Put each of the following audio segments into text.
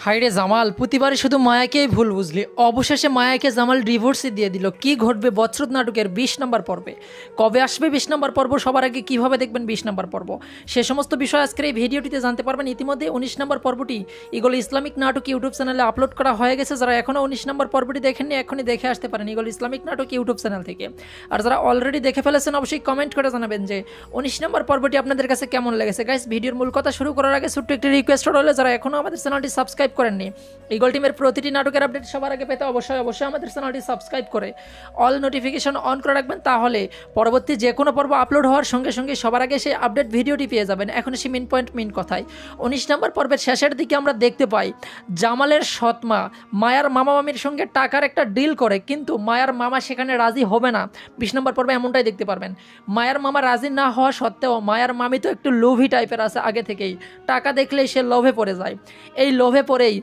হাইরে জামাল, প্রতিবারই শুধু মায়াকেই ভুল বুঝলি। অবশেষে মায়াকে জামাল ডিভোর্সই দিয়ে দিল। কি ঘটবে বজ্রত নাটকের 20 নম্বর পর্বে? কবে আসবে 20 নম্বর পর্ব? সবার আগে কিভাবে দেখবেন 20 নম্বর পর্ব? সে সমস্ত বিষয় আজকের এই ভিডিওটিতে জানতে পারবেন। ইতিমধ্যে 19 নম্বর পর্বটি ইগল ইসলামিক নাটক ইউটিউব চ্যানেলে আপলোড করা হয়ে গেছে। যারা এখনও 19 নম্বর পর্বটি দেখেননি, এখনই দেখে আসতে পারেন ইগল ইসলামিক নাটক ইউটিউব চ্যানেল থেকে। আর যারা অলরেডি দেখে ফেলেছেন অবশ্যই কমেন্ট করে জানাবেন যে 19 নম্বর পর্বটি আপনাদের কাছে কেমন লেগেছে। গাইস, ভিডিওর মূল কথা শুরু করার আগে ছোট্ট একটি রিকোয়েস্ট রইল, যারা এখনও আমাদের চ্যানেলটি সাবস্ক্রাইব করেননি, ইগল টিমের প্রতিটি নাটকের আপডেট সবার আগে পেতে অবশ্যই আমাদের চ্যানেলটি সাবস্ক্রাইব করে অল নোটিফিকেশন অন করে রাখবেন। তাহলে পরবর্তী যে কোনো পর্ব আপলোড হওয়ার সঙ্গে সঙ্গে সবার আগে সেই আপডেট ভিডিওটি পেয়ে যাবেন। এখন এসে মেন কথায় 19 নম্বর পর্বের শেষের দিকে আমরা দেখতে পাই জামালের সৎমা মায়ার মামা মামির সঙ্গে টাকার একটা ডিল করে, কিন্তু মায়ার মামা সেখানে রাজি হবে না। 20 নম্বর পর্বে এমনটাই দেখতে পারবেন। মায়ার মামা রাজি না হওয়া সত্ত্বেও মায়ার মামি তো একটু লোভী টাইপের আছে আগে থেকেই, টাকা দেখলেই সে লোভে পড়ে যায়। এই লোভে পড়েই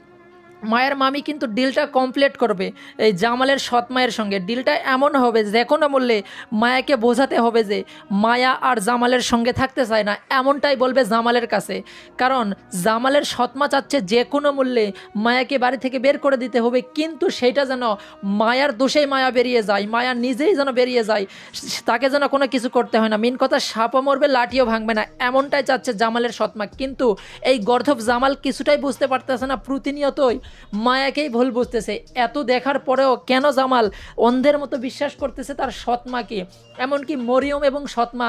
মায়ের মামি কিন্তু ডিলটা কমপ্লিট করবে এই জামালের সৎ মায়ের সঙ্গে। ডিলটা এমন হবে যে কোনো মূল্যে মায়াকে বোঝাতে হবে যে মায়া আর জামালের সঙ্গে থাকতে চায় না, এমনটাই বলবে জামালের কাছে। কারণ জামালের সৎমা চাচ্ছে যে কোনো মূল্যে মায়াকে বাড়ি থেকে বের করে দিতে হবে, কিন্তু সেইটা যেন মায়ার দোষেই মায়া বেরিয়ে যায়, মায়া নিজেই যেন বেরিয়ে যায়, তাকে যেন কোনো কিছু করতে হয় না। মেন কথা, সাপও মরবে লাঠিও ভাঙবে না, এমনটাই চাচ্ছে জামালের সৎমা। কিন্তু এই গর্ধব জামাল কিছুটাই বুঝতে পারতেছে না, প্রতিনিয়তই মায়াকেই ভুল বুঝতেছে। এত দেখার পরেও কেন জামাল অন্ধের মতো বিশ্বাস করতেছে তার সৎমাকে? এমনকি মরিয়ম এবং সৎমা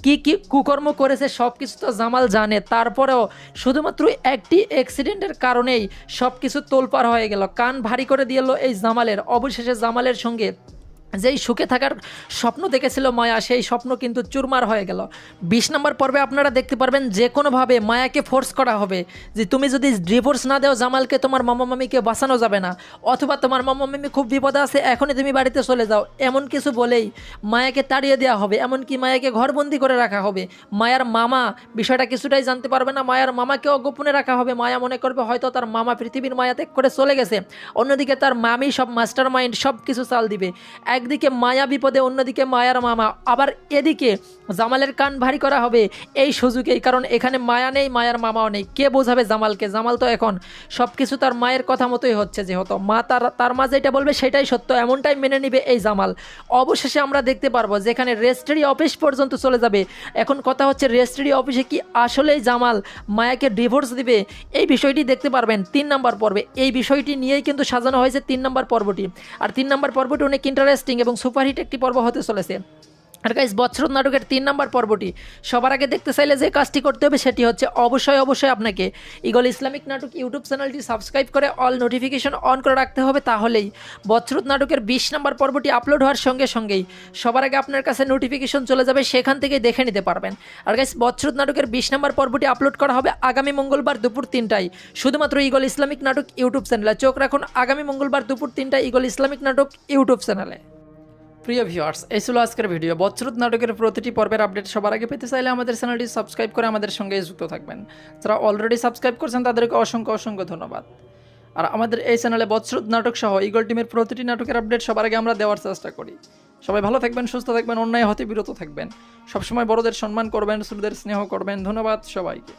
কি কি কুকর্ম করেছে সব কিছু তো জামাল জানে। তারপরেও শুধুমাত্র একটি অ্যাক্সিডেন্টের কারণেই সব কিছু তোলপাড় হয়ে গেল, কান ভারী করে দিল এই জামালের। অবশেষে জামালের সঙ্গে যেই সুখে থাকার স্বপ্ন দেখেছিল মায়া, সেই স্বপ্ন কিন্তু চুরমার হয়ে গেল। 20 নম্বর পর্বে আপনারা দেখতে পারবেন যে কোনোভাবে মায়াকে ফোর্স করা হবে যে তুমি যদি ডিভোর্স না দাও জামালকে, তোমার মামা মামিকে বাঁচানো যাবে না, অথবা তোমার মামা মামি খুব বিপদে আছে, এখনই তুমি বাড়িতে চলে যাও, এমন কিছু বলেই মায়াকে তাড়িয়ে দেওয়া হবে। এমনকি মায়াকে ঘরবন্দি করে রাখা হবে। মায়ার মামা বিষয়টা কিছুটাই জানতে পারবে না, মায়ার মামাকেও গোপনে রাখা হবে। মায়া মনে করবে হয়তো তার মামা পৃথিবীর মায়া ত্যাগ করে চলে গেছে, অন্যদিকে তার মামি সব মাস্টার মাইন্ড সব কিছু চাল দিবে। একদিকে মায়া বিপদে, অন্যদিকে মায়ার মামা। আবার এদিকে জামালের কান ভারী করা হবে এই সুযোগেই, কারণ এখানে মায়া নেই, মায়ার মামাও নেই। কে বোঝাবে জামালকে? জামাল তো এখন সব কিছু তার মায়ের কথা মতোই হচ্ছে, যেহেতু মা তার মা যেটা বলবে সেটাই সত্য, এমনটাই মেনে নিবে এই জামাল। অবশেষে আমরা দেখতে পারবো যেখানে রেজিস্ট্রি অফিস পর্যন্ত চলে যাবে। এখন কথা হচ্ছে রেজিস্ট্রি অফিসে কি আসলেই জামাল মায়াকে ডিভোর্স দিবে? এই বিষয়টি দেখতে পারবেন 3 নম্বর পর্বে। এই বিষয়টি নিয়েই কিন্তু সাজানো হয়েছে 3 নম্বর পর্বটি। আর 3 নম্বর পর্বটি অনেক ইন্টারেস্টিং এবং সুপারহিট একটি পর্ব হতে চলেছে। আর গাইস, বজ্রত নাটকের 3 নম্বর পর্বটি সবার আগে দেখতে চাইলে যে কাজটি করতে হবে সেটি হচ্ছে অবশ্যই আপনাকে ইগল ইসলামিক নাটক ইউটিউব চ্যানেলটি সাবস্ক্রাইব করে অল নোটিফিকেশন অন করে রাখতে হবে। তাহলেই বজ্রত নাটকের 20 নম্বর পর্বটি আপলোড হওয়ার সঙ্গে সঙ্গেই সবার আগে আপনার কাছে নোটিফিকেশন চলে যাবে, সেখান থেকে দেখে নিতে পারবেন। আর গাইস, বজ্রত নাটকের 20 নম্বর পর্বটি আপলোড করা হবে আগামী মঙ্গলবার দুপুর 3টায় শুধুমাত্র ইগল ইসলামিক নাটক ইউটিউব চ্যানেলে। চোখ রাখুন আগামী মঙ্গলবার দুপুর 3টায় ইগল ইসলামিক নাটক ইউটিউব চ্যানেলে। প্রিয় ভিউয়ার্স, এই ছিল আজকের ভিডিও। বজ্রত নাটকের প্রতিটি পর্বের আপডেট সবার আগে পেতে চাইলে আমাদের চ্যানেলটি সাবস্ক্রাইব করে আমাদের সঙ্গে যুক্ত থাকবেন। যারা অলরেডি সাবস্ক্রাইব করছেন তাদেরকে অসংখ্য ধন্যবাদ। আর আমাদের এই চ্যানেলে বজ্রত নাটক সহ ইগল টিমের প্রতিটি নাটকের আপডেট সবার আগে আমরা দেওয়ার চেষ্টা করি। সবাই ভালো থাকবেন, সুস্থ থাকবেন, অন্যায় হতে বিরত থাকবেন, সবসময় বড়দের সম্মান করবেন, ছোটদের স্নেহ করবেন। ধন্যবাদ সবাইকে।